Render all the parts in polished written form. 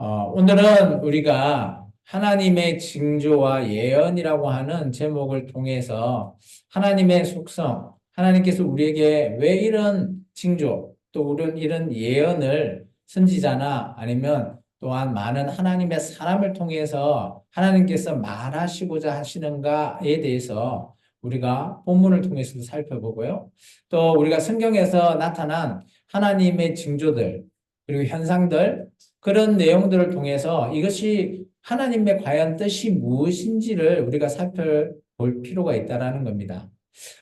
오늘은 우리가 하나님의 징조와 예언이라고 하는 제목을 통해서 하나님의 속성, 하나님께서 우리에게 왜 이런 징조, 또 이런 예언을 선지자나 아니면 또한 많은 하나님의 사람을 통해서 하나님께서 말하시고자 하시는가에 대해서 우리가 본문을 통해서도 살펴보고요. 또 우리가 성경에서 나타난 하나님의 징조들, 그리고 현상들, 그런 내용들을 통해서 이것이 하나님의 과연 뜻이 무엇인지를 우리가 살펴볼 필요가 있다는 겁니다.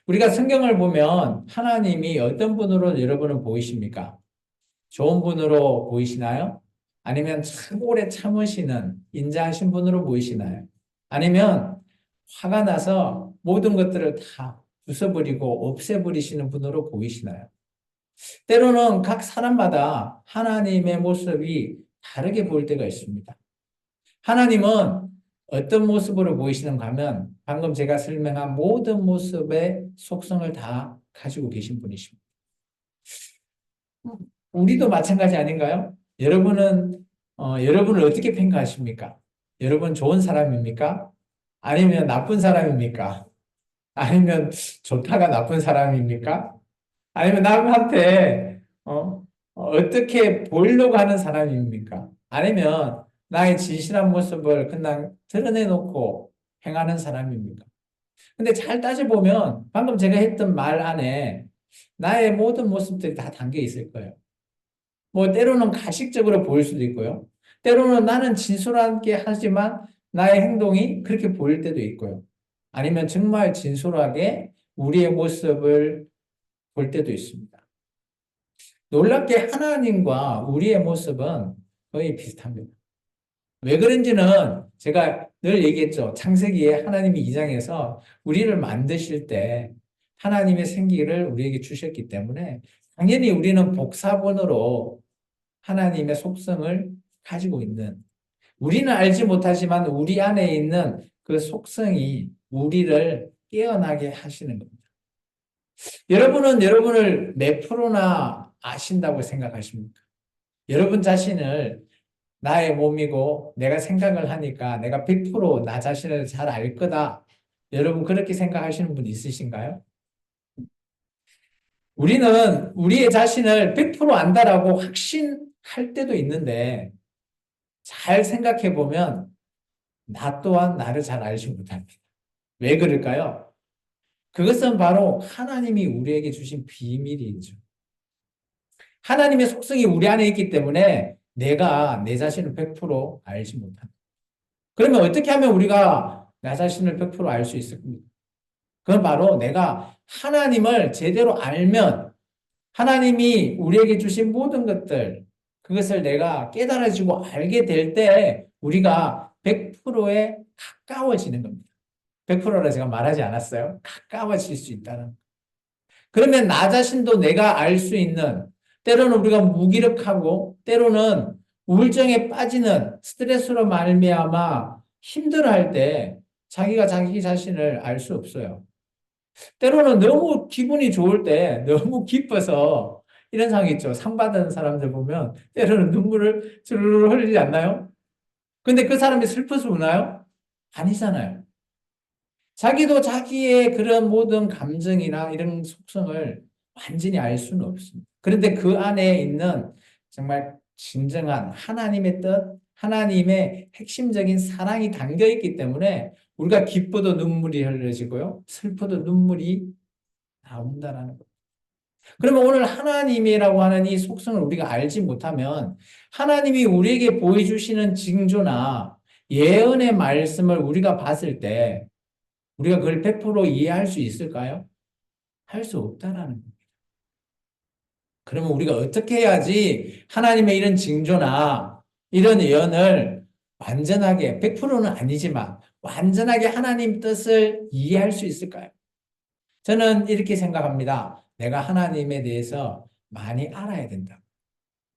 우리가 성경을 보면 하나님이 어떤 분으로 여러분은 보이십니까? 좋은 분으로 보이시나요? 아니면 참 오래 참으시는 인자하신 분으로 보이시나요? 아니면 화가 나서 모든 것들을 다 부숴버리고 없애버리시는 분으로 보이시나요? 때로는 각 사람마다 하나님의 모습이 다르게 보일 때가 있습니다. 하나님은 어떤 모습으로 보이시는가 하면 방금 제가 설명한 모든 모습의 속성을 다 가지고 계신 분이십니다. 우리도 마찬가지 아닌가요? 여러분을 어떻게 평가하십니까? 여러분 좋은 사람입니까? 아니면 나쁜 사람입니까? 아니면 좋다가 나쁜 사람입니까? 아니면 남한테 어떻게 보이려고 하는 사람입니까? 아니면 나의 진실한 모습을 그냥 드러내놓고 행하는 사람입니까? 근데 잘 따져보면 방금 제가 했던 말 안에 나의 모든 모습들이 다 담겨 있을 거예요. 뭐 때로는 가식적으로 보일 수도 있고요. 때로는 나는 진솔하게 하지만 나의 행동이 그렇게 보일 때도 있고요. 아니면 정말 진솔하게 우리의 모습을 볼 때도 있습니다. 놀랍게 하나님과 우리의 모습은 거의 비슷합니다. 왜 그런지는 제가 늘 얘기했죠. 창세기에 하나님이 2장에서 우리를 만드실 때 하나님의 생기를 우리에게 주셨기 때문에 당연히 우리는 복사본으로 하나님의 속성을 가지고 있는, 우리는 알지 못하지만 우리 안에 있는 그 속성이 우리를 깨어나게 하시는 겁니다. 여러분은 여러분을 몇 프로나 아신다고 생각하십니까? 여러분 자신을 나의 몸이고 내가 생각을 하니까 내가 100%나 자신을 잘 알 거다. 여러분 그렇게 생각하시는 분 있으신가요? 우리는 우리의 자신을 100% 안다라고 확신할 때도 있는데 잘 생각해 보면 나 또한 나를 잘 알지 못합니다. 왜 그럴까요? 그것은 바로 하나님이 우리에게 주신 비밀이죠. 하나님의 속성이 우리 안에 있기 때문에 내가 내 자신을 100% 알지 못한다. 그러면 어떻게 하면 우리가 나 자신을 100% 알 수 있습니까? 그건 바로 내가 하나님을 제대로 알면 하나님이 우리에게 주신 모든 것들, 그것을 내가 깨달아지고 알게 될 때 우리가 100%에 가까워지는 겁니다. 100%라 제가 말하지 않았어요. 가까워질 수 있다는. 그러면 나 자신도 내가 알 수 있는, 때로는 우리가 무기력하고 때로는 우울증에 빠지는 스트레스로 말미암아 힘들어할 때 자기가 자기 자신을 알 수 없어요. 때로는 너무 기분이 좋을 때 너무 기뻐서 이런 상황 있죠. 상 받은 사람들 보면 때로는 눈물을 주르르 흘리지 않나요? 근데 그 사람이 슬퍼서 우나요? 아니잖아요. 자기도 자기의 그런 모든 감정이나 이런 속성을 완전히 알 수는 없습니다. 그런데 그 안에 있는 정말 진정한 하나님의 뜻, 하나님의 핵심적인 사랑이 담겨 있기 때문에 우리가 기뻐도 눈물이 흘려지고요. 슬퍼도 눈물이 나온다라는 거예요. 그러면 오늘 하나님이라고 하는 이 속성을 우리가 알지 못하면 하나님이 우리에게 보여주시는 징조나 예언의 말씀을 우리가 봤을 때 우리가 그걸 100% 이해할 수 있을까요? 할 수 없다라는 겁니다. 그러면 우리가 어떻게 해야지 하나님의 이런 징조나 이런 예언을 완전하게, 100%는 아니지만 완전하게 하나님 뜻을 이해할 수 있을까요? 저는 이렇게 생각합니다. 내가 하나님에 대해서 많이 알아야 된다.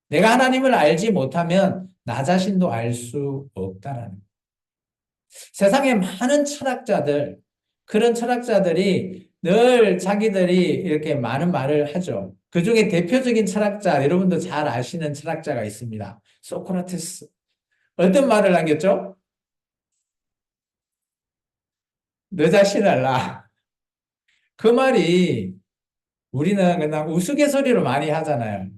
내가 하나님을 알지 못하면 나 자신도 알 수 없다라는 거예요. 세상에 많은 철학자들, 그런 철학자들이 늘 자기들이 이렇게 많은 말을 하죠. 그 중에 대표적인 철학자, 여러분도 잘 아시는 철학자가 있습니다. 소크라테스. 어떤 말을 남겼죠? 너 자신을 알라. 그 말이 우리는 그냥 우스갯소리로 많이 하잖아요.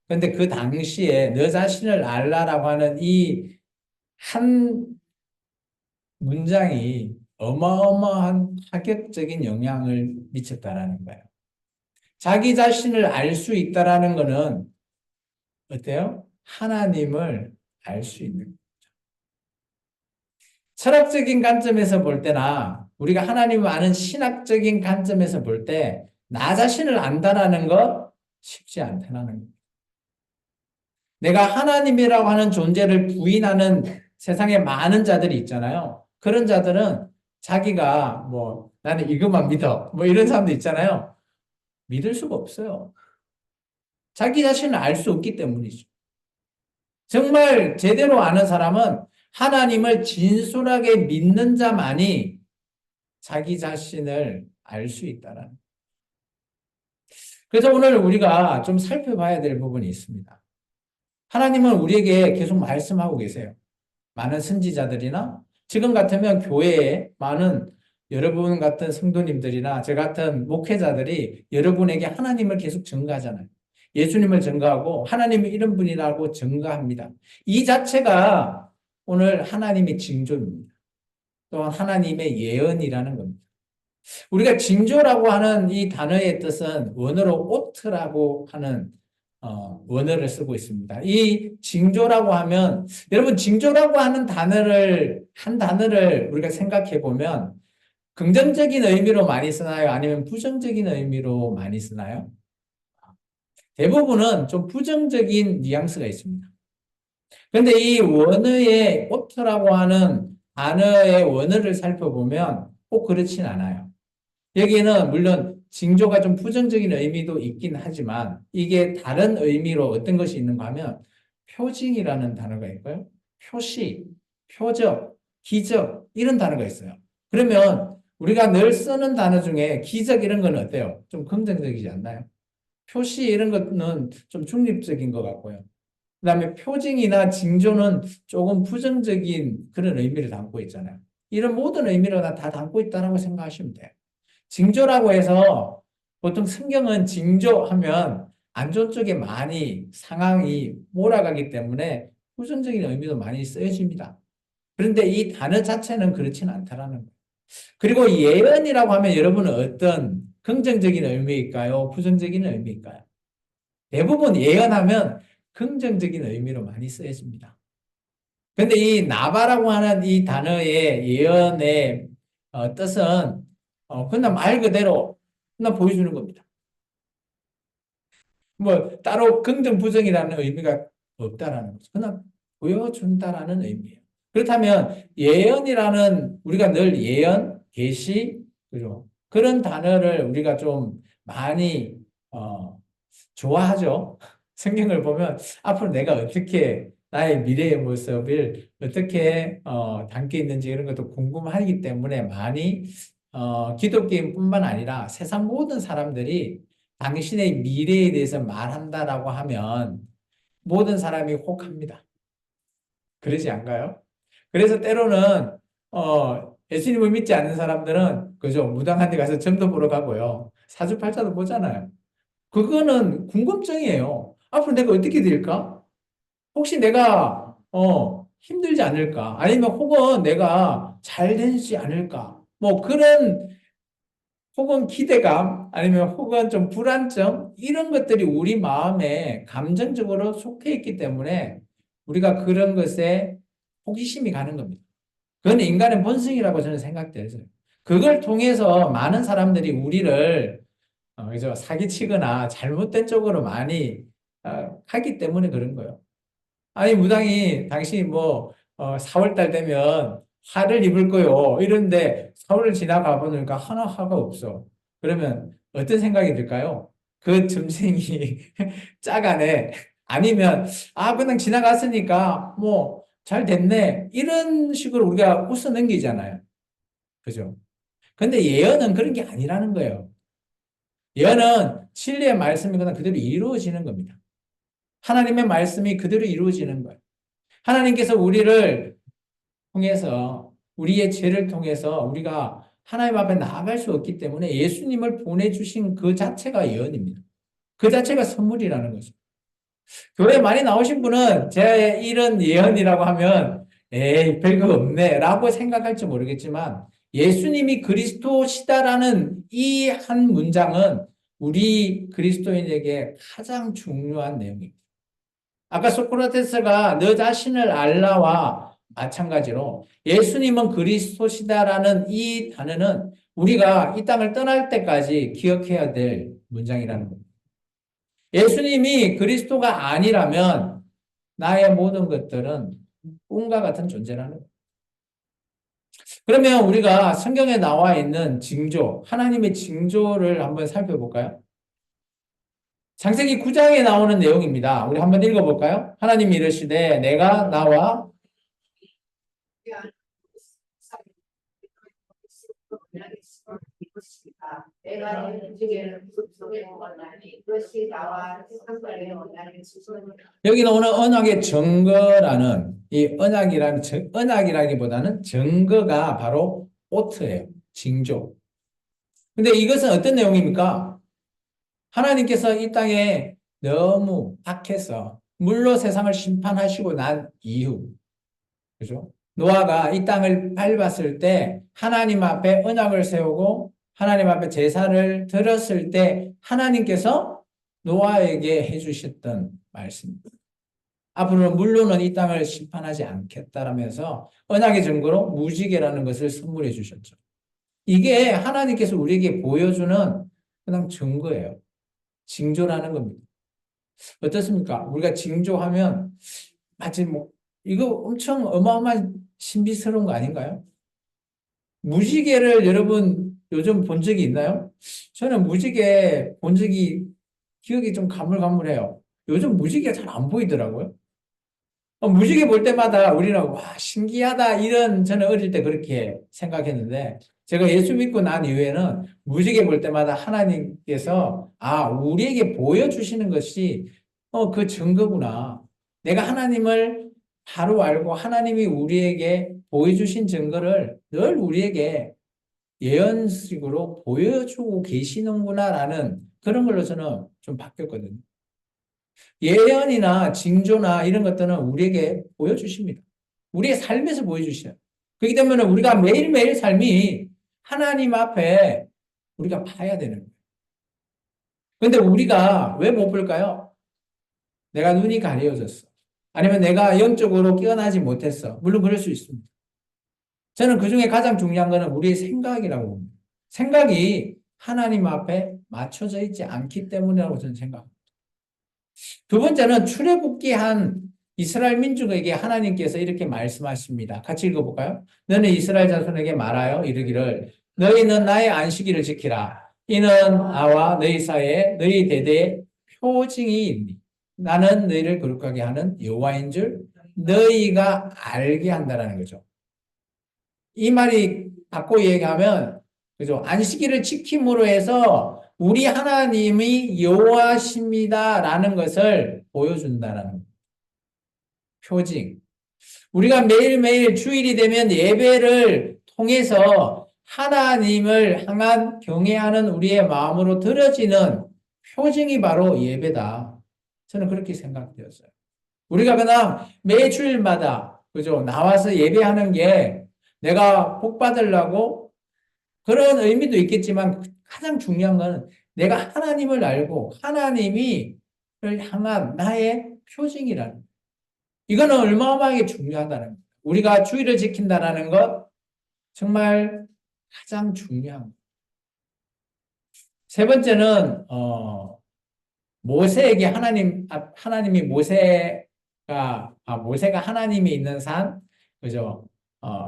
근데 그 당시에 너 자신을 알라라고 하는 이 한 문장이 어마어마한 파격적인 영향을 미쳤다라는 거예요. 자기 자신을 알 수 있다라는 거는 어때요? 하나님을 알 수 있는. 철학적인 관점에서 볼 때나 우리가 하나님을 아는 신학적인 관점에서 볼 때 나 자신을 안다라는 거 쉽지 않다는 거. 내가 하나님이라고 하는 존재를 부인하는 세상에 많은 자들이 있잖아요. 그런 자들은 자기가 뭐 나는 이것만 믿어 뭐 이런 사람도 있잖아요. 믿을 수가 없어요. 자기 자신을 알 수 없기 때문이죠. 정말 제대로 아는 사람은 하나님을 진솔하게 믿는 자만이 자기 자신을 알 수 있다는. 그래서 오늘 우리가 좀 살펴봐야 될 부분이 있습니다. 하나님은 우리에게 계속 말씀하고 계세요. 많은 선지자들이나 지금 같으면 교회에 많은 여러분 같은 성도님들이나 저 같은 목회자들이 여러분에게 하나님을 계속 증거하잖아요. 예수님을 증거하고 하나님이 이런 분이라고 증거합니다. 이 자체가 오늘 하나님의 징조입니다. 또한 하나님의 예언이라는 겁니다. 우리가 징조라고 하는 이 단어의 뜻은 원어로 오트라고 하는 원어를 쓰고 있습니다. 이 징조라고 하면 여러분 징조라고 하는 단어를 우리가 생각해 보면 긍정적인 의미로 많이 쓰나요? 아니면 부정적인 의미로 많이 쓰나요? 대부분은 좀 부정적인 뉘앙스가 있습니다. 그런데 이 원어의 오트라고 하는 단어의 원어를 살펴보면 꼭 그렇진 않아요. 여기에는 물론 징조가 좀 부정적인 의미도 있긴 하지만 이게 다른 의미로 어떤 것이 있는가 하면 표징이라는 단어가 있고요. 표시, 표적, 기적 이런 단어가 있어요. 그러면 우리가 늘 쓰는 단어 중에 기적 이런 건 어때요? 좀 긍정적이지 않나요? 표시 이런 거는 좀 중립적인 것 같고요. 그다음에 표징이나 징조는 조금 부정적인 그런 의미를 담고 있잖아요. 이런 모든 의미를 다 담고 있다고 생각하시면 돼요. 징조라고 해서 보통 성경은 징조하면 안 좋은 쪽에 많이 상황이 몰아가기 때문에 부정적인 의미도 많이 쓰여집니다. 그런데 이 단어 자체는 그렇지는 않다라는 거예요. 그리고 예언이라고 하면 여러분은 어떤 긍정적인 의미일까요? 부정적인 의미일까요? 대부분 예언하면 긍정적인 의미로 많이 쓰여집니다. 근데 이 나바라고 하는 이 단어의 예언의 뜻은 그냥 말 그대로 그냥 보여주는 겁니다. 뭐 따로 긍정 부정이라는 의미가 없다라는 거죠. 그냥 보여준다라는 의미예요. 그렇다면 예언이라는 우리가 늘 예언, 계시, 그죠? 그런 단어를 우리가 좀 많이 좋아하죠. 성경을 보면 앞으로 내가 어떻게 나의 미래의 모습을 어떻게 담고 있는지 이런 것도 궁금하기 때문에 많이 기독교인뿐만 아니라 세상 모든 사람들이 당신의 미래에 대해서 말한다라고 하면 모든 사람이 혹합니다. 그러지 않가요? 그래서 때로는 예수님을 믿지 않는 사람들은 그죠 무당한 데 가서 점도 보러 가고요. 사주팔자도 보잖아요. 그거는 궁금증이에요. 앞으로 내가 어떻게 될까? 혹시 내가 힘들지 않을까? 아니면 혹은 내가 잘 되지 않을까? 뭐 그런 혹은 기대감 아니면 혹은 좀 불안증 이런 것들이 우리 마음에 감정적으로 속해 있기 때문에 우리가 그런 것에 호기심이 가는 겁니다. 그건 인간의 본성이라고 저는 생각돼요. 그걸 통해서 많은 사람들이 우리를 그죠? 사기치거나 잘못된 쪽으로 많이 하기 때문에 그런 거예요. 아니 무당이 당신이 뭐 4월 달 되면 화를 입을 거요. 이런데 4월을 지나가 보니까 하나 화가 없어. 그러면 어떤 생각이 들까요? 그 점생이 짜가네. 아니면 그냥 지나갔으니까 뭐 잘 됐네. 이런 식으로 우리가 웃어 넘기잖아요. 그죠? 근데 예언은 그런 게 아니라는 거예요. 예언은 진리의 말씀이 그냥 그대로 이루어지는 겁니다. 하나님의 말씀이 그대로 이루어지는 거예요. 하나님께서 우리를 통해서 우리의 죄를 통해서 우리가 하나님 앞에 나아갈 수 없기 때문에 예수님을 보내주신 그 자체가 예언입니다. 그 자체가 선물이라는 거죠. 교회 많이 나오신 분은 제 이런 예언이라고 하면 에이 별거 없네 라고 생각할지 모르겠지만 예수님이 그리스도시다라는 이 한 문장은 우리 그리스도인에게 가장 중요한 내용입니다. 아까 소크라테스가 너 자신을 알라와 마찬가지로 예수님은 그리스도시다라는 이 단어는 우리가 이 땅을 떠날 때까지 기억해야 될 문장이라는 겁니다. 예수님이 그리스도가 아니라면 나의 모든 것들은 꿈과 같은 존재라는 거예요. 그러면 우리가 성경에 나와 있는 징조, 하나님의 징조를 한번 살펴볼까요? 창세기 9장에 나오는 내용입니다. 우리 한번 읽어볼까요? 하나님이 이르시되 내가 나와 내가 움직이는 물 속에 원하니 그것이 나와 상관에 원하는 수소는 여기 나오는 언약의 증거라는 이 언약이라는 언약이라기보다는 증거가 바로 오트예요. 징조. 근데 이것은 어떤 내용입니까? 하나님께서 이 땅에 너무 악해서 물로 세상을 심판하시고 난 이후, 그죠? 노아가 이 땅을 밟았을 때 하나님 앞에 언약을 세우고 하나님 앞에 제사를 드렸을 때 하나님께서 노아에게 해주셨던 말씀입니다. 앞으로는 물로는 이 땅을 심판하지 않겠다라면서 언약의 증거로 무지개라는 것을 선물해 주셨죠. 이게 하나님께서 우리에게 보여주는 그냥 증거예요. 징조라는 겁니다. 어떻습니까? 우리가 징조하면 마치 뭐 이거 엄청 어마어마한 신비스러운 거 아닌가요? 무지개를 여러분 요즘 본 적이 있나요? 저는 무지개 본 적이 기억이 좀 가물가물해요. 요즘 무지개가 잘 안 보이더라고요. 무지개 볼 때마다 우리는 와 신기하다 이런 저는 어릴 때 그렇게 생각했는데 제가 예수 믿고 난 이후에는 무지개 볼 때마다 하나님께서 우리에게 보여주시는 것이 그 증거구나. 내가 하나님을 바로 알고 하나님이 우리에게 보여주신 증거를 늘 우리에게 예언식으로 보여주고 계시는구나라는 그런 걸로 저는 좀 바뀌었거든요. 예언이나 징조나 이런 것들은 우리에게 보여주십니다. 우리의 삶에서 보여주셔요. 그렇기 때문에 우리가 매일매일 삶이 하나님 앞에 우리가 봐야 되는 거예요. 그런데 우리가 왜 못 볼까요? 내가 눈이 가려졌어. 아니면 내가 영적으로 깨어나지 못했어. 물론 그럴 수 있습니다. 저는 그 중에 가장 중요한 것은 우리의 생각이라고 봅니다. 생각이 하나님 앞에 맞춰져 있지 않기 때문이라고 저는 생각합니다. 두 번째는 출애굽기한 이스라엘 민족에게 하나님께서 이렇게 말씀하십니다. 같이 읽어볼까요? 너는 이스라엘 자손에게 말하여 이르기를 너희는 나의 안식일을 지키라. 이는 나와 너희 사이에 너희 대대의 표징이 있니. 나는 너희를 거룩하게 하는 여호와인 줄 너희가 알게 한다라는 거죠. 이 말이 바꿔 얘기하면 그죠? 안식일을 지킴으로 해서 우리 하나님이 여호와십니다라는 것을 보여준다라는 표징. 우리가 매일매일 주일이 되면 예배를 통해서 하나님을 향한 경외하는 우리의 마음으로 들어지는 표징이 바로 예배다. 저는 그렇게 생각되었어요. 우리가 그냥 매 주일마다 그죠? 나와서 예배하는 게 내가 복 받으려고 그런 의미도 있겠지만 가장 중요한 것은 내가 하나님을 알고 하나님을 향한 나의 표징이라는 이거는 어마어마하게 중요하다는 거예요. 우리가 주의를 지킨다는 것 정말 가장 중요한 거예요. 세 번째는 모세에게 하나님이 모세가 하나님이 있는 산 그죠?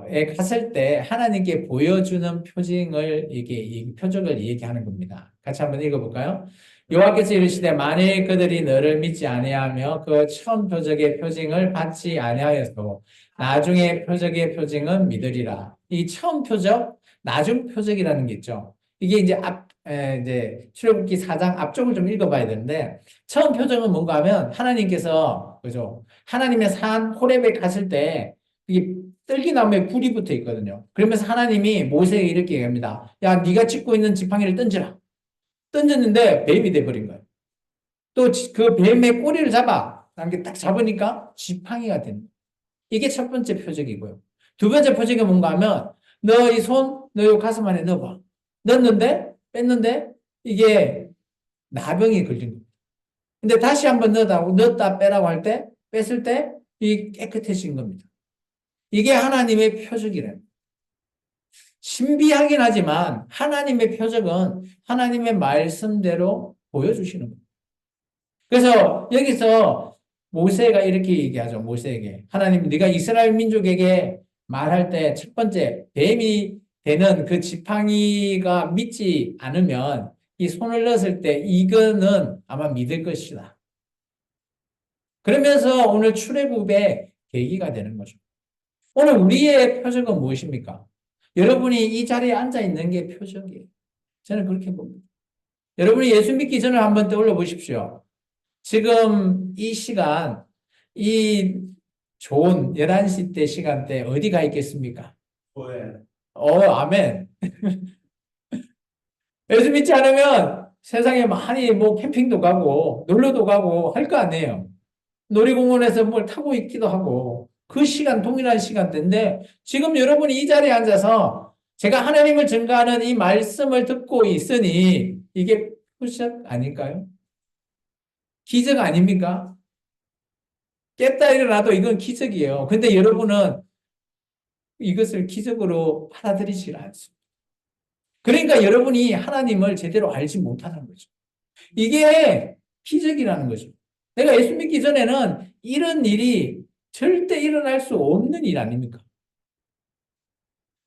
에 갔을 때 하나님께 보여주는 표징을 이 표적을 얘기하는 겁니다. 같이 한번 읽어볼까요? 여호와께서 이르시되 만일 그들이 너를 믿지 아니하며 그 처음 표적의 표징을 받지 아니하여서 나중에 표적의 표징은 믿으리라. 이 처음 표적, 나중 표적이라는 게 있죠. 이게 이제 출애굽기 4장 앞쪽을 좀 읽어봐야 되는데 처음 표적은 뭔가 하면 하나님께서 있어요. 그죠? 하나님의 산 호렙에 갔을 때 이게 뜰기나무에 불이 붙어 있거든요. 그러면서 하나님이 모세에게 이렇게 얘기합니다. 야, 네가 짚고 있는 지팡이를 던져라. 던졌는데 뱀이 돼버린 거예요. 또 그 뱀의 꼬리를 잡아. 이렇게 딱 잡으니까 지팡이가 됩니다. 이게 첫 번째 표적이고요. 두 번째 표적이 뭔가 하면 너 이 손, 너 이 가슴 안에 넣어봐. 넣었는데 뺐는데 이게 나병이 걸린 거예요. 근데 다시 한번 넣었다 빼라고 할 때 뺐을 때 이 깨끗해진 겁니다. 이게 하나님의 표적이래요. 신비하긴 하지만 하나님의 표적은 하나님의 말씀대로 보여주시는 거예요. 그래서 여기서 모세가 이렇게 얘기하죠. 모세에게. 하나님, 네가 이스라엘 민족에게 말할 때 첫 번째, 뱀이 되는 그 지팡이가 믿지 않으면 이 손을 넣었을 때 이거는 아마 믿을 것이다. 그러면서 오늘 출애굽의 계기가 되는 거죠. 오늘 우리의 표적은 무엇입니까? 여러분이 이 자리에 앉아 있는 게 표적이에요. 저는 그렇게 봅니다. 여러분이 예수 믿기 전을 한번 떠올려 보십시오. 지금 이 시간, 이 좋은 11시 때 시간대 어디 가 있겠습니까? 교회. 아멘. 예수 믿지 않으면 세상에 많이 뭐 캠핑도 가고 놀러도 가고 할 거 아니에요. 놀이공원에서 뭘 타고 있기도 하고 그 시간 동일한 시간대인데 지금 여러분이 이 자리에 앉아서 제가 하나님을 증거하는 이 말씀을 듣고 있으니 이게 표적 아닐까요? 기적 아닙니까? 깼다 일어나도 이건 기적이에요. 근데 여러분은 이것을 기적으로 받아들이질 않습니다. 그러니까 여러분이 하나님을 제대로 알지 못하는 거죠. 이게 기적이라는 거죠. 내가 예수 믿기 전에는 이런 일이 절대 일어날 수 없는 일 아닙니까?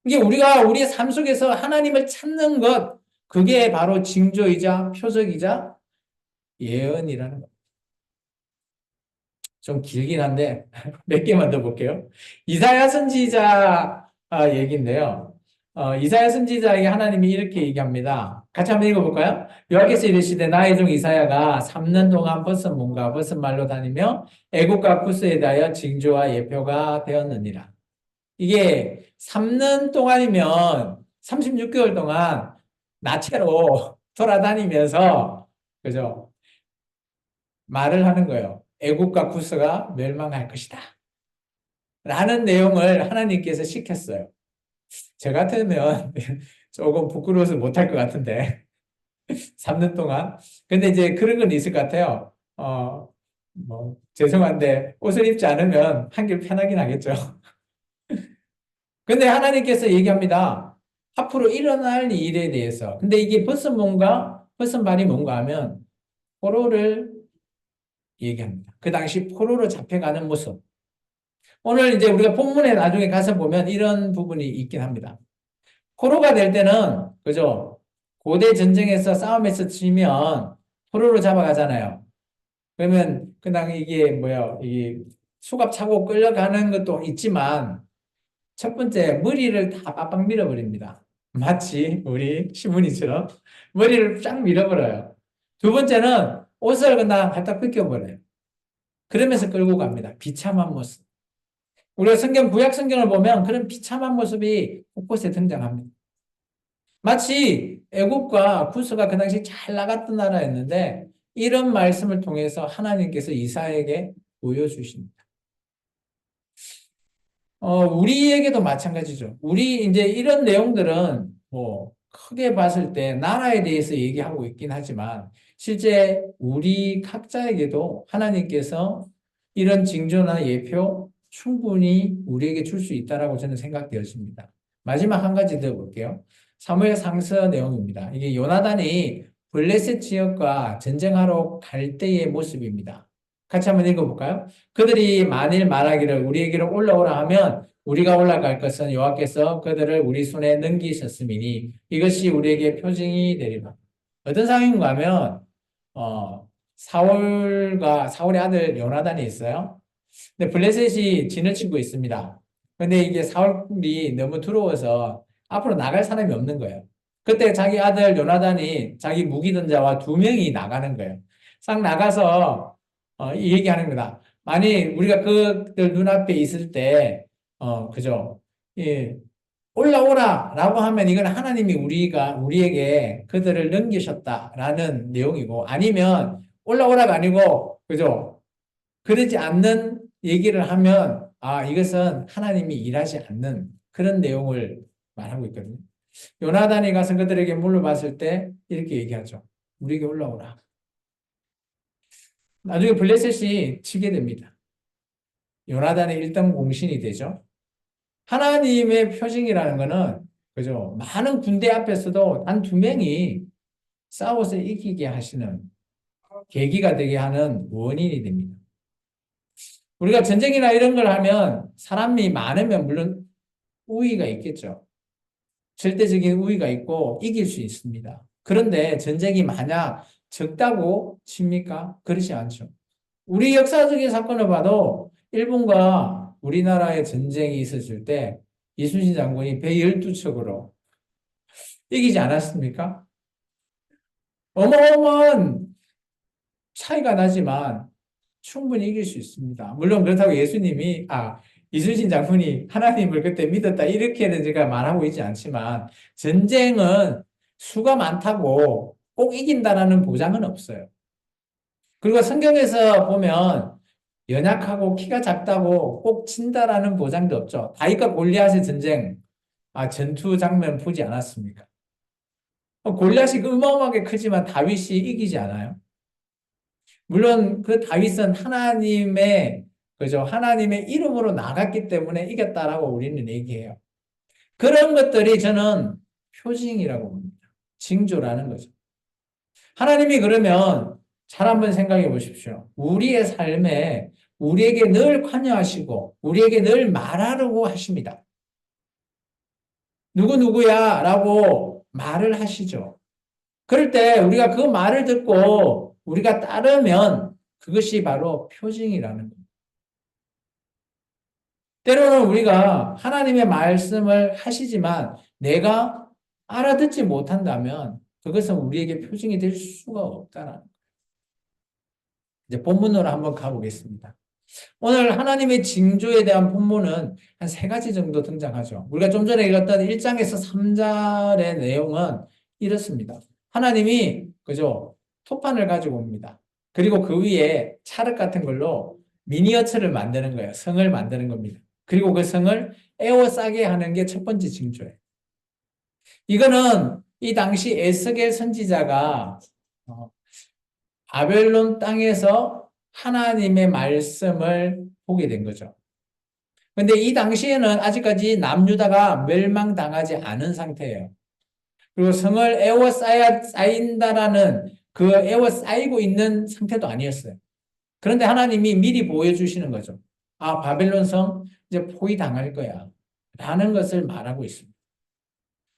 이게 우리가 우리의 삶 속에서 하나님을 찾는 것, 그게 바로 징조이자 표적이자 예언이라는 것. 좀 길긴 한데 몇 개만 더 볼게요. 이사야 선지자 얘기인데요. 이사야 선지자에게 하나님이 이렇게 얘기합니다. 같이 한번 읽어볼까요? 여호와께서 이르시되 나의 종 이사야가 3년 동안 벗은 몸과 벗은 말로 다니며 애국과 쿠스에 대하여 징조와 예표가 되었느니라. 이게 3년 동안이면 36개월 동안 나체로 돌아다니면서 그죠? 말을 하는 거예요. 애국과 구스가 멸망할 것이다. 라는 내용을 하나님께서 시켰어요. 저 같으면 조금 부끄러워서 못할 것 같은데 3년 동안. 근데 이제 그런 건 있을 것 같아요. 뭐 죄송한데 옷을 입지 않으면 한결 편하긴 하겠죠. 근데 하나님께서 얘기합니다. 앞으로 일어날 일에 대해서. 근데 이게 벗은 몸과 벗은 발이 뭔가 하면 포로를 얘기합니다. 그 당시 포로로 잡혀가는 모습. 오늘 이제 우리가 본문에 나중에 가서 보면 이런 부분이 있긴 합니다. 포로가 될 때는, 그죠? 고대 전쟁에서 싸움에서 지면 포로로 잡아가잖아요. 그러면 그냥 이게 뭐야, 이 수갑 차고 끌려가는 것도 있지만 첫 번째 머리를 다 빡빡 밀어버립니다. 마치 우리 시문이처럼 머리를 쫙 밀어버려요. 두 번째는 옷을 그냥 갖다 벗겨버려요. 그러면서 끌고 갑니다. 비참한 모습. 우리가 구약 성경을 보면 그런 비참한 모습이 곳곳에 등장합니다. 마치 애국과 구스가 그 당시 잘 나갔던 나라였는데 이런 말씀을 통해서 하나님께서 이사야에게 보여주십니다. 우리에게도 마찬가지죠. 우리 이제 이런 내용들은 뭐 크게 봤을 때 나라에 대해서 얘기하고 있긴 하지만 실제 우리 각자에게도 하나님께서 이런 징조나 예표 충분히 우리에게 줄 수 있다라고 저는 생각되었습니다. 마지막 한 가지 더 볼게요. 사무엘 상서 내용입니다. 이게 요나단이 블레셋 지역과 전쟁하러 갈 때의 모습입니다. 같이 한번 읽어볼까요? 그들이 만일 말하기를 우리에게로 올라오라 하면 우리가 올라갈 것은 여호와께서 그들을 우리 손에 넘기셨음이니 이것이 우리에게 표징이 되리라. 어떤 상황인가 하면 사울의 아들 요나단이 있어요. 근데 블레셋이 진을 치고 있습니다. 근데 이게 사울이 너무 두려워서 앞으로 나갈 사람이 없는 거예요. 그때 자기 아들 요나단이 자기 무기 던자와 2명이 나가는 거예요. 싹 나가서 이 얘기하는 거다. 만약 우리가 그들 눈앞에 있을 때, 그죠? 예, 올라오라 라고 하면 이건 하나님이 우리에게 그들을 넘기셨다라는 내용이고, 아니면 올라오라가 아니고, 그죠? 그러지 않는 얘기를 하면, 이것은 하나님이 일하지 않는 그런 내용을 말하고 있거든요. 요나단이 가서 그들에게 물어봤을 때 이렇게 얘기하죠. 우리에게 올라오라. 나중에 블레셋이 치게 됩니다. 요나단의 일등 공신이 되죠. 하나님의 표징이라는 거는, 그죠? 많은 군대 앞에서도 단 두 명이 싸워서 이기게 하시는 계기가 되게 하는 원인이 됩니다. 우리가 전쟁이나 이런 걸 하면 사람이 많으면 물론 우위가 있겠죠. 절대적인 우위가 있고 이길 수 있습니다. 그런데 전쟁이 만약 적다고 칩니까? 그렇지 않죠. 우리 역사적인 사건을 봐도 일본과 우리나라의 전쟁이 있었을 때 이순신 장군이 배 12척으로 이기지 않았습니까? 어마어마한 차이가 나지만 충분히 이길 수 있습니다. 물론 그렇다고 이순신 장군이 하나님을 그때 믿었다, 이렇게는 제가 말하고 있지 않지만, 전쟁은 수가 많다고 꼭 이긴다라는 보장은 없어요. 그리고 성경에서 보면, 연약하고 키가 작다고 꼭 진다라는 보장도 없죠. 다윗과 골리앗의 전쟁, 전투 장면 보지 않았습니까? 골리앗이 어마어마하게 크지만 다윗이 이기지 않아요. 물론 그 다윗은 그죠? 하나님의 이름으로 나갔기 때문에 이겼다라고 우리는 얘기해요. 그런 것들이 저는 표징이라고 봅니다. 징조라는 거죠. 하나님이 그러면 잘 한번 생각해 보십시오. 우리의 삶에 우리에게 늘 관여하시고 우리에게 늘 말하라고 하십니다. 누구누구야 라고 말을 하시죠. 그럴 때 우리가 그 말을 듣고 우리가 따르면 그것이 바로 표징이라는 거예요. 때로는 우리가 하나님의 말씀을 하시지만 내가 알아듣지 못한다면 그것은 우리에게 표징이 될 수가 없다는 거예요. 이제 본문으로 한번 가보겠습니다. 오늘 하나님의 징조에 대한 본문은 한 세 가지 정도 등장하죠. 우리가 좀 전에 읽었던 1장에서 3절의 내용은 이렇습니다. 하나님이, 그죠? 토판을 가지고 옵니다. 그리고 그 위에 찰흙 같은 걸로 미니어처를 만드는 거예요. 성을 만드는 겁니다. 그리고 그 성을 에워싸게 하는 게 첫 번째 징조예요. 이거는 이 당시 에스겔 선지자가 바벨론 땅에서 하나님의 말씀을 보게 된 거죠. 근데 이 당시에는 아직까지 남유다가 멸망당하지 않은 상태예요. 그리고 성을 쌓인다라는 그 쌓이고 있는 상태도 아니었어요. 그런데 하나님이 미리 보여주시는 거죠. 바벨론 성 이제 포위당할 거야. 라는 것을 말하고 있습니다.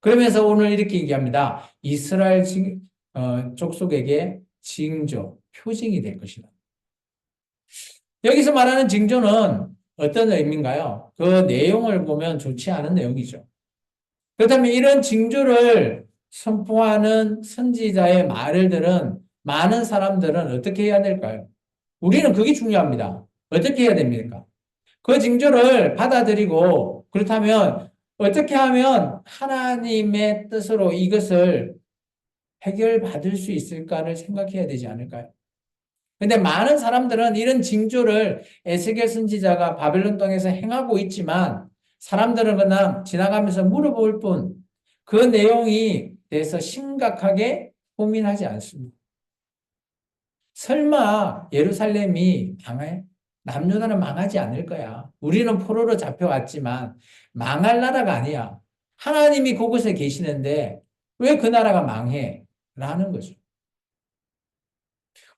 그러면서 오늘 이렇게 얘기합니다. 이스라엘 족속에게 징조, 표징이 될 것이다. 여기서 말하는 징조는 어떤 의미인가요? 그 내용을 보면 좋지 않은 내용이죠. 그렇다면 이런 징조를 선포하는 선지자의 말을 들은 많은 사람들은 어떻게 해야 될까요? 우리는 그게 중요합니다. 어떻게 해야 됩니까? 그 징조를 받아들이고 그렇다면 어떻게 하면 하나님의 뜻으로 이것을 해결받을 수 있을까를 생각해야 되지 않을까요? 근데 많은 사람들은 이런 징조를 에스겔 선지자가 바벨론 땅에서 행하고 있지만 사람들은 그냥 지나가면서 물어볼 뿐 그 내용이 대해서 심각하게 고민하지 않습니다. 설마 예루살렘이 망해? 남유다는 망하지 않을 거야. 우리는 포로로 잡혀왔지만 망할 나라가 아니야. 하나님이 그곳에 계시는데 왜 그 나라가 망해? 라는 거죠.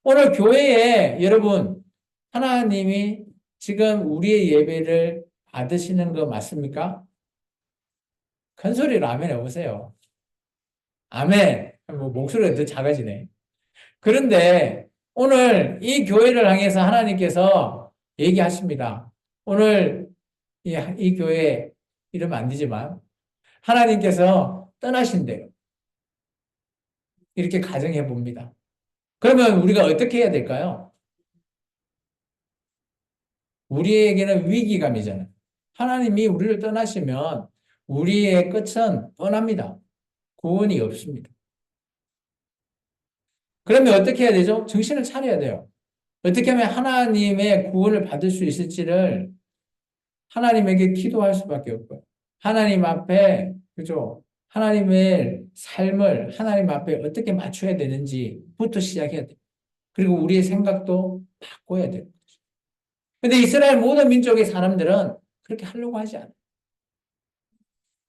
오늘 교회에 여러분, 하나님이 지금 우리의 예배를 받으시는 거 맞습니까? 큰 소리로 아멘 해보세요. 아멘. 목소리가 더 작아지네. 그런데 오늘 이 교회를 향해서 하나님께서 얘기하십니다. 오늘 이 교회 이러면 안 되지만 하나님께서 떠나신대요. 이렇게 가정해 봅니다. 그러면 우리가 어떻게 해야 될까요? 우리에게는 위기감이잖아요. 하나님이 우리를 떠나시면 우리의 끝은 뻔합니다. 구원이 없습니다. 그러면 어떻게 해야 되죠? 정신을 차려야 돼요. 어떻게 하면 하나님의 구원을 받을 수 있을지를 하나님에게 기도할 수밖에 없고요. 하나님 앞에, 그죠? 하나님의 삶을 하나님 앞에 어떻게 맞춰야 되는지부터 시작해야 돼요. 그리고 우리의 생각도 바꿔야 돼요. 근데 이스라엘 모든 민족의 사람들은 그렇게 하려고 하지 않아요.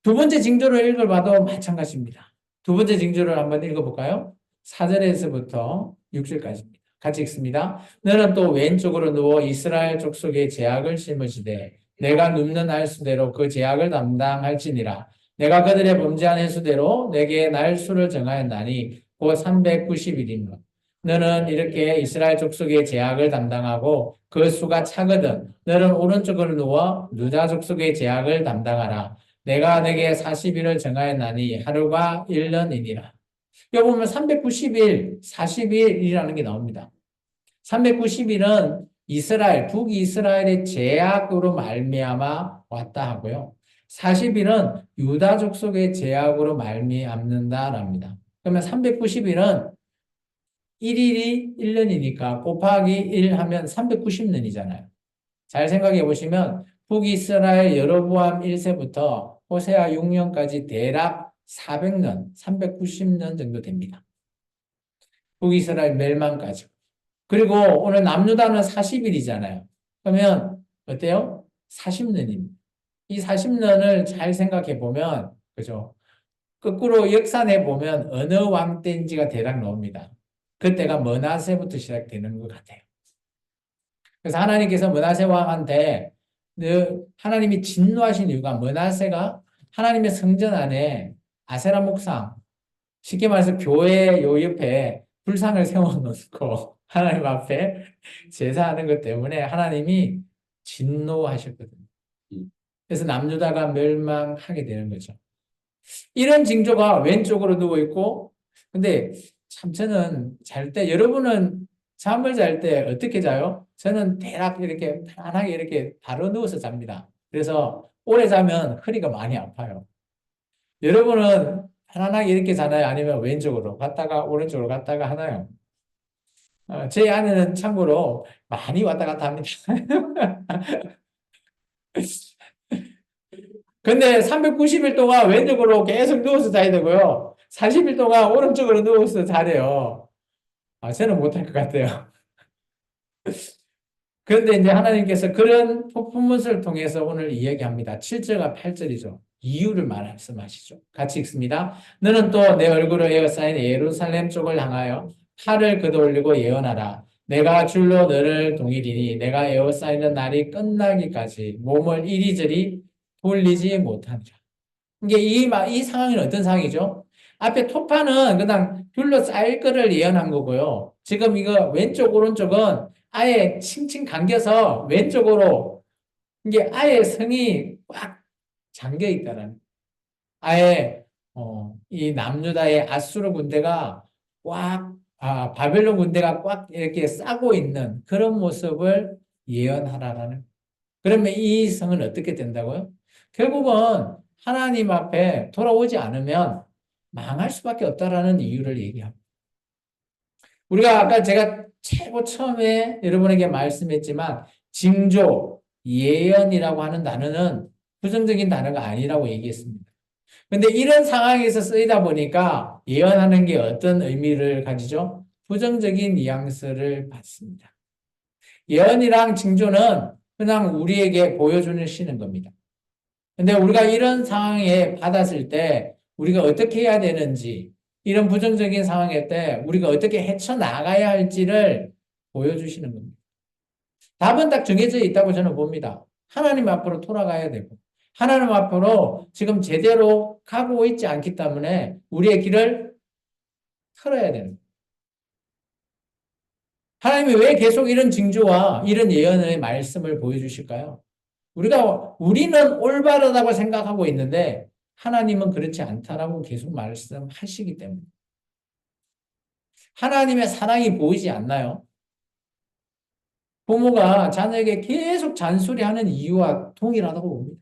두 번째 징조를 읽어봐도 마찬가지입니다. 두 번째 징조를 한번 읽어볼까요? 4절에서부터 6절까지입니다. 같이 읽습니다. 너는 또 왼쪽으로 누워 이스라엘 족속의 제약을 심으시되 내가 눕는 횟수대로 그 제약을 담당할지니라. 내가 그들의 범죄한 횟수대로 내게 날수를 정하였나니 곧 390일이므로 너는 이렇게 이스라엘 족속의 제약을 담당하고 그 수가 차거든 너는 오른쪽으로 누워 유다 족속의 제약을 담당하라. 내가 내게 40일을 정하였나니 하루가 1년이니라. 여기 보면 390일, 40일이라는 게 나옵니다. 390일은 이스라엘, 북이스라엘의 제약으로 말미암아 왔다 하고요. 40일은 유다 족속의 제약으로 말미암는다랍니다. 그러면 390일은 1일이 1년이니까 곱하기 1 하면 390년이잖아요. 잘 생각해 보시면 북이스라엘 여로보암 1세부터 호세아 6년까지 대략 400년, 390년 정도 됩니다. 북이스라엘 멸망까지. 그리고 오늘 남유다는 40일이잖아요. 그러면 어때요? 40년입니다. 이 40년을 잘 생각해 보면, 그죠? 거꾸로 역산해 보면 어느 왕 때인지가 대략 나옵니다. 그때가 므낫세부터 시작되는 것 같아요. 그래서 하나님께서 므낫세 왕한테 하나님이 진노하신 이유가 므낫세가 하나님의 성전 안에 아세라 목상, 쉽게 말해서 교회 요 옆에 불상을 세워놓고 하나님 앞에 제사하는 것 때문에 하나님이 진노하셨거든요. 그래서 남유다가 멸망하게 되는 거죠. 이런 징조가 왼쪽으로 누워 있고, 근데 참 저는 잘 때, 여러분은 잠을 잘 때 어떻게 자요? 저는 대략 이렇게 편안하게 이렇게 바로 누워서 잡니다. 그래서 오래 자면 허리가 많이 아파요. 여러분은 편안하게 이렇게 자나요? 아니면 왼쪽으로 갔다가 오른쪽으로 갔다가 하나요? 제 아내는 참고로 많이 왔다 갔다 합니다. 근데 390일 동안 왼쪽으로 계속 누워서 자야 되고요. 40일 동안 오른쪽으로 누워서 자래요. 저는 못할 것 같아요. 그런데 이제 하나님께서 그런 퍼포먼스를 통해서 오늘 이야기합니다. 7절과 8절이죠. 이유를 말씀하시죠. 같이 읽습니다. 너는 또 내 얼굴을 에워싸인 예루살렘 쪽을 향하여 팔을 걷어올리고 예언하라. 내가 줄로 너를 동일이니 내가 에워싸이는 날이 끝나기까지 몸을 이리저리 돌리지 못하니라. 이게 이 상황은 어떤 상황이죠? 앞에 토파는 그냥 둘러 쌓일 거를 예언한 거고요. 지금 이거 왼쪽, 오른쪽은 아예 칭칭 감겨서 왼쪽으로 이게 아예 성이 꽉 잠겨 있다는. 아예, 이 남유다의 아수르 군대가 바벨론 군대가 꽉 이렇게 싸고 있는 그런 모습을 예언하라라는. 그러면 이 성은 어떻게 된다고요? 결국은 하나님 앞에 돌아오지 않으면 망할 수밖에 없다라는 이유를 얘기합니다. 우리가 아까 제가 최고 처음에 여러분에게 말씀했지만 징조, 예언이라고 하는 단어는 부정적인 단어가 아니라고 얘기했습니다. 근데 이런 상황에서 쓰이다 보니까 예언하는 게 어떤 의미를 가지죠? 부정적인 뉘앙스를 받습니다. 예언이랑 징조는 그냥 우리에게 보여주시는 겁니다. 근데 우리가 이런 상황에 받았을 때 우리가 어떻게 해야 되는지, 이런 부정적인 상황일 때 우리가 어떻게 헤쳐나가야 할지를 보여주시는 겁니다. 답은 딱 정해져 있다고 저는 봅니다. 하나님 앞으로 돌아가야 되고, 하나님 앞으로 지금 제대로 가고 있지 않기 때문에 우리의 길을 틀어야 되는 거예요. 하나님이 왜 계속 이런 징조와 이런 예언의 말씀을 보여주실까요? 우리는 올바르다고 생각하고 있는데 하나님은 그렇지 않다라고 계속 말씀하시기 때문에. 하나님의 사랑이 보이지 않나요? 부모가 자녀에게 계속 잔소리하는 이유와 동일하다고 봅니다.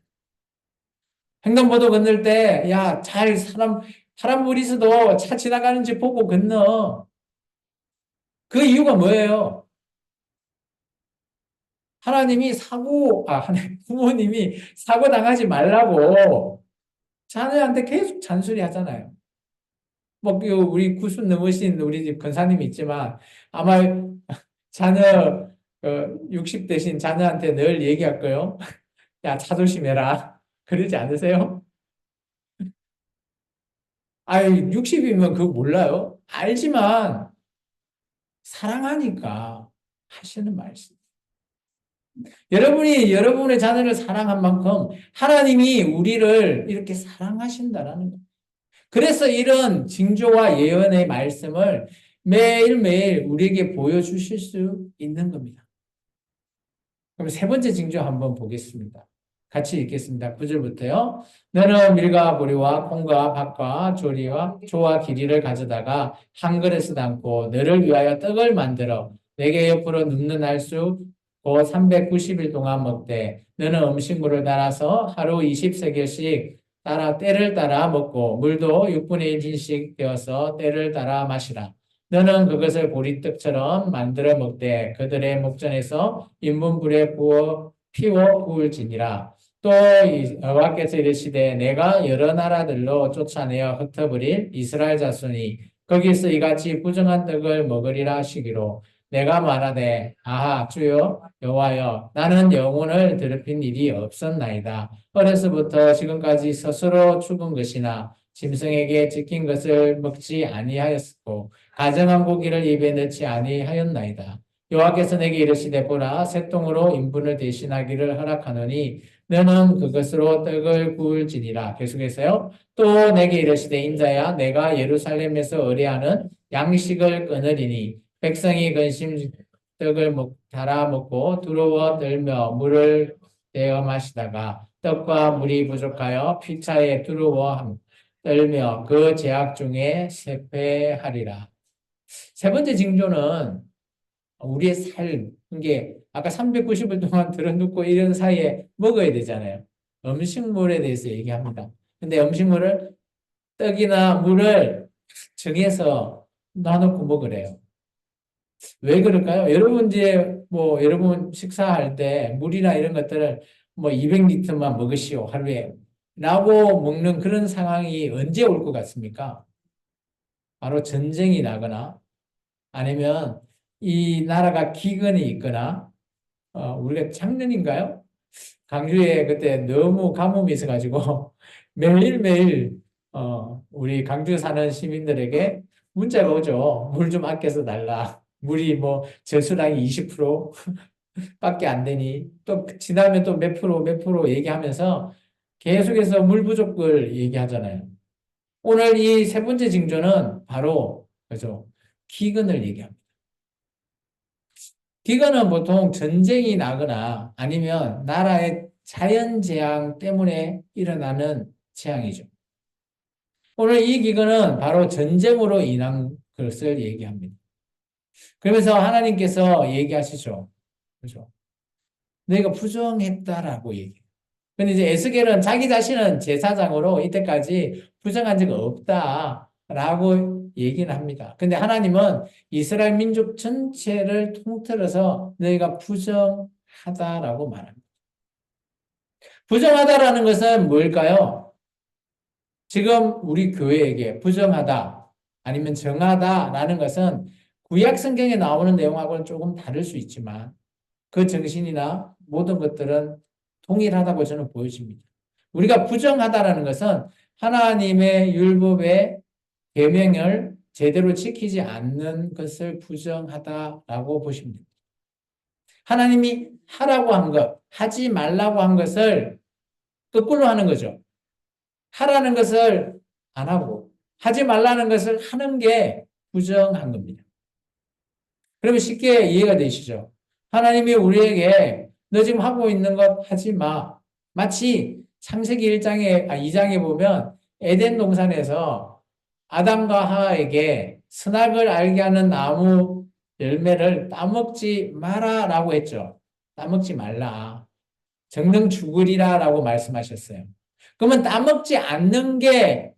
횡단보도 건널 때, 야, 잘 사람 무리서도 차 지나가는지 보고 건너. 그 이유가 뭐예요? 부모님이 사고 당하지 말라고 자녀한테 계속 잔소리 하잖아요. 뭐, 우리 90 넘으신 우리 집 권사님이 있지만, 아마 자녀, 60 대신 자녀한테 늘 얘기할 거예요. 야, 차 조심해라. 그러지 않으세요? 아유, 60이면 그거 몰라요? 알지만, 사랑하니까 하시는 말씀. 여러분이 여러분의 자녀를 사랑한 만큼 하나님이 우리를 이렇게 사랑하신다라는 거예요. 그래서 이런 징조와 예언의 말씀을 매일매일 우리에게 보여주실 수 있는 겁니다. 그럼 세 번째 징조 한번 보겠습니다. 같이 읽겠습니다. 9절부터요. 너는 밀과 보리와 콩과 밭과 조와 기리를 가져다가 한 그릇에 담고 너를 위하여 떡을 만들어 내게 옆으로 눕는 날수 곧 390일 동안 먹되 너는 음식물을 따라서 하루 20세겔씩 때를 따라 먹고 물도 6분의 1 진씩 되어서 때를 따라 마시라. 너는 그것을 보리떡처럼 만들어 먹되 그들의 목전에서 인분불에 피워 구울지니라. 또 여호와께서 이르시되 내가 여러 나라들로 쫓아내어 흩어버릴 이스라엘 자손이 거기서 이같이 부정한 떡을 먹으리라 하시기로 내가 말하되 아하 주여 여호와여 나는 영혼을 더럽힌 일이 없었나이다. 어려서부터 지금까지 스스로 죽은 것이나 짐승에게 찍힌 것을 먹지 아니하였고 가정한 고기를 입에 넣지 아니하였나이다. 여호와께서 내게 이르시되 보라 새똥으로 인분을 대신하기를 허락하노니 너는 그것으로 떡을 구울지니라. 계속해서요. 또 내게 이르시되 인자야 내가 예루살렘에서 의뢰하는 양식을 끊으리니 백성이 근심 떡을 달아 먹고 두루워 떨며 물을 내어 마시다가 떡과 물이 부족하여 피차에 두루워 떨며 그 제약 중에 쇠퇴하리라. 세 번째 징조는 우리의 삶, 이게 아까 390일 동안 들어눕고 이런 사이에 먹어야 되잖아요. 음식물에 대해서 얘기합니다. 근데 음식물을 떡이나 물을 정해서 놔놓고 먹으래요. 왜 그럴까요? 여러분 이제 뭐 여러분 식사할 때 물이나 이런 것들을 뭐 200리터만 먹으시오 하루에 라고 먹는 그런 상황이 언제 올 것 같습니까? 바로 전쟁이 나거나 아니면 이 나라가 기근이 있거나 우리가 작년인가요? 강주에 그때 너무 가뭄이 있어가지고 매일매일 우리 강주 사는 시민들에게 문자가 오죠. 물 좀 아껴서 달라. 물이 뭐 저수량이 20% 밖에 안 되니 또 지나면 또 몇 프로 얘기하면서 계속해서 물 부족을 얘기하잖아요. 오늘 이 세 번째 징조는 바로 그죠? 기근을 얘기합니다. 기근은 보통 전쟁이 나거나 아니면 나라의 자연재앙 때문에 일어나는 재앙이죠. 오늘 이 기근은 바로 전쟁으로 인한 것을 얘기합니다. 그러면서 하나님께서 얘기하시죠. 그죠? 너희가 부정했다라고 얘기해요. 근데 이제 에스겔은 자기 자신은 제사장으로 이때까지 부정한 적 없다라고 얘기는 합니다. 근데 하나님은 이스라엘 민족 전체를 통틀어서 너희가 부정하다라고 말합니다. 부정하다라는 것은 뭘까요? 지금 우리 교회에게 부정하다 아니면 정하다라는 것은 구약 성경에 나오는 내용하고는 조금 다를 수 있지만 그 정신이나 모든 것들은 동일하다고 저는 보여집니다. 우리가 부정하다라는 것은 하나님의 율법의 계명을 제대로 지키지 않는 것을 부정하다라고 보시면 됩니다. 하나님이 하라고 한 것, 하지 말라고 한 것을 거꾸로 하는 거죠. 하라는 것을 안 하고 하지 말라는 것을 하는 게 부정한 겁니다. 그러면 쉽게 이해가 되시죠? 하나님이 우리에게 너 지금 하고 있는 것 하지 마. 마치 창세기 2장에 보면 에덴 동산에서 아담과 하와에게 선악을 알게 하는 나무 열매를 따먹지 마라라고 했죠. 따먹지 말라. 정령 죽으리라라고 말씀하셨어요. 그러면 따먹지 않는 게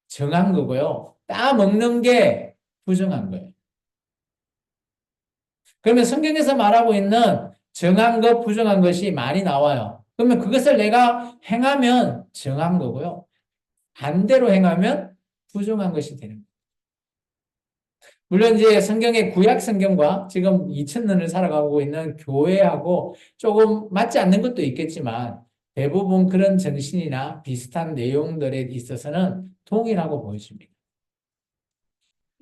정한 거고요. 따먹는 게 부정한 거예요. 그러면 성경에서 말하고 있는 정한 것, 부정한 것이 많이 나와요. 그러면 그것을 내가 행하면 정한 거고요. 반대로 행하면 부정한 것이 되는 거예요. 물론 이제 성경의 구약 성경과 지금 2000년을 살아가고 있는 교회하고 조금 맞지 않는 것도 있겠지만 대부분 그런 정신이나 비슷한 내용들에 있어서는 동일하고 보여집니다.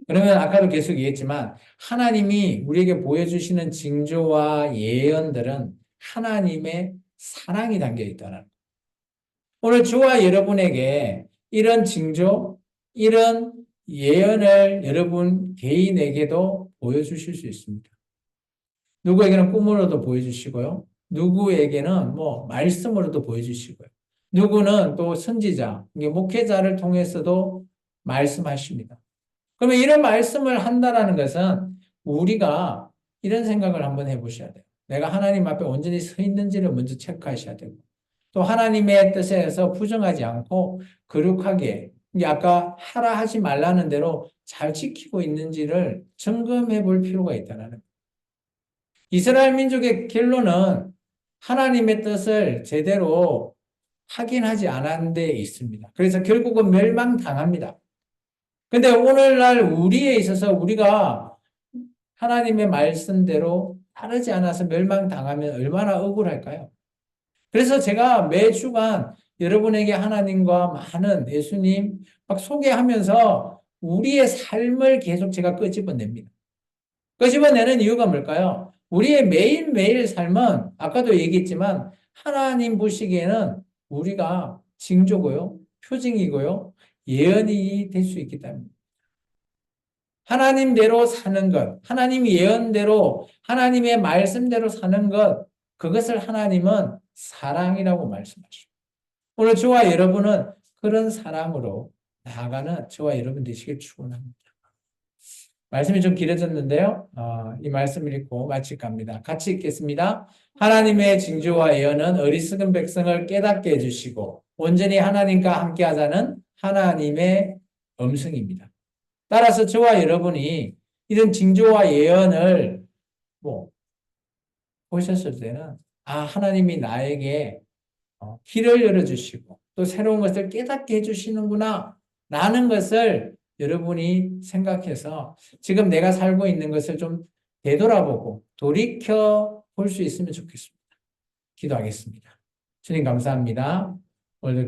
그러면 아까도 계속 얘기했지만 하나님이 우리에게 보여주시는 징조와 예언들은 하나님의 사랑이 담겨 있다는 거예요. 오늘 저와 여러분에게 이런 징조, 이런 예언을 여러분 개인에게도 보여주실 수 있습니다. 누구에게는 꿈으로도 보여주시고요. 누구에게는 뭐 말씀으로도 보여주시고요. 누구는 또 선지자, 목회자를 통해서도 말씀하십니다. 그러면 이런 말씀을 한다라는 것은 우리가 이런 생각을 한번 해보셔야 돼요. 내가 하나님 앞에 온전히 서 있는지를 먼저 체크하셔야 되고 또 하나님의 뜻에서 부정하지 않고 거룩하게 아까 하라 하지 말라는 대로 잘 지키고 있는지를 점검해 볼 필요가 있다는 거예요. 이스라엘 민족의 결론은 하나님의 뜻을 제대로 확인하지 않은 데 있습니다. 그래서 결국은 멸망당합니다. 근데 오늘날 우리에 있어서 우리가 하나님의 말씀대로 따르지 않아서 멸망당하면 얼마나 억울할까요? 그래서 제가 매주간 여러분에게 하나님과 많은 예수님 막 소개하면서 우리의 삶을 계속 제가 끄집어냅니다. 끄집어내는 이유가 뭘까요? 우리의 매일매일 삶은 아까도 얘기했지만 하나님 보시기에는 우리가 징조고요, 표징이고요, 예언이 될 수 있기 때문입니다. 하나님대로 사는 것, 하나님 예언대로, 하나님의 말씀대로 사는 것, 그것을 하나님은 사랑이라고 말씀하시고 오늘 저와 여러분은 그런 사랑으로 나아가는 저와 여러분 되시길 축원합니다. 말씀이 좀 길어졌는데요. 이 말씀을 읽고 마칠까 합니다. 같이 읽겠습니다. 하나님의 징조와 예언은 어리석은 백성을 깨닫게 해주시고 온전히 하나님과 함께하자는 하나님의 음성입니다. 따라서 저와 여러분이 이런 징조와 예언을 보셨을 때는 하나님이 나에게 길을 열어주시고 또 새로운 것을 깨닫게 해주시는구나 라는 것을 여러분이 생각해서 지금 내가 살고 있는 것을 좀 되돌아보고 돌이켜 볼 수 있으면 좋겠습니다. 기도하겠습니다. 주님 감사합니다. 오늘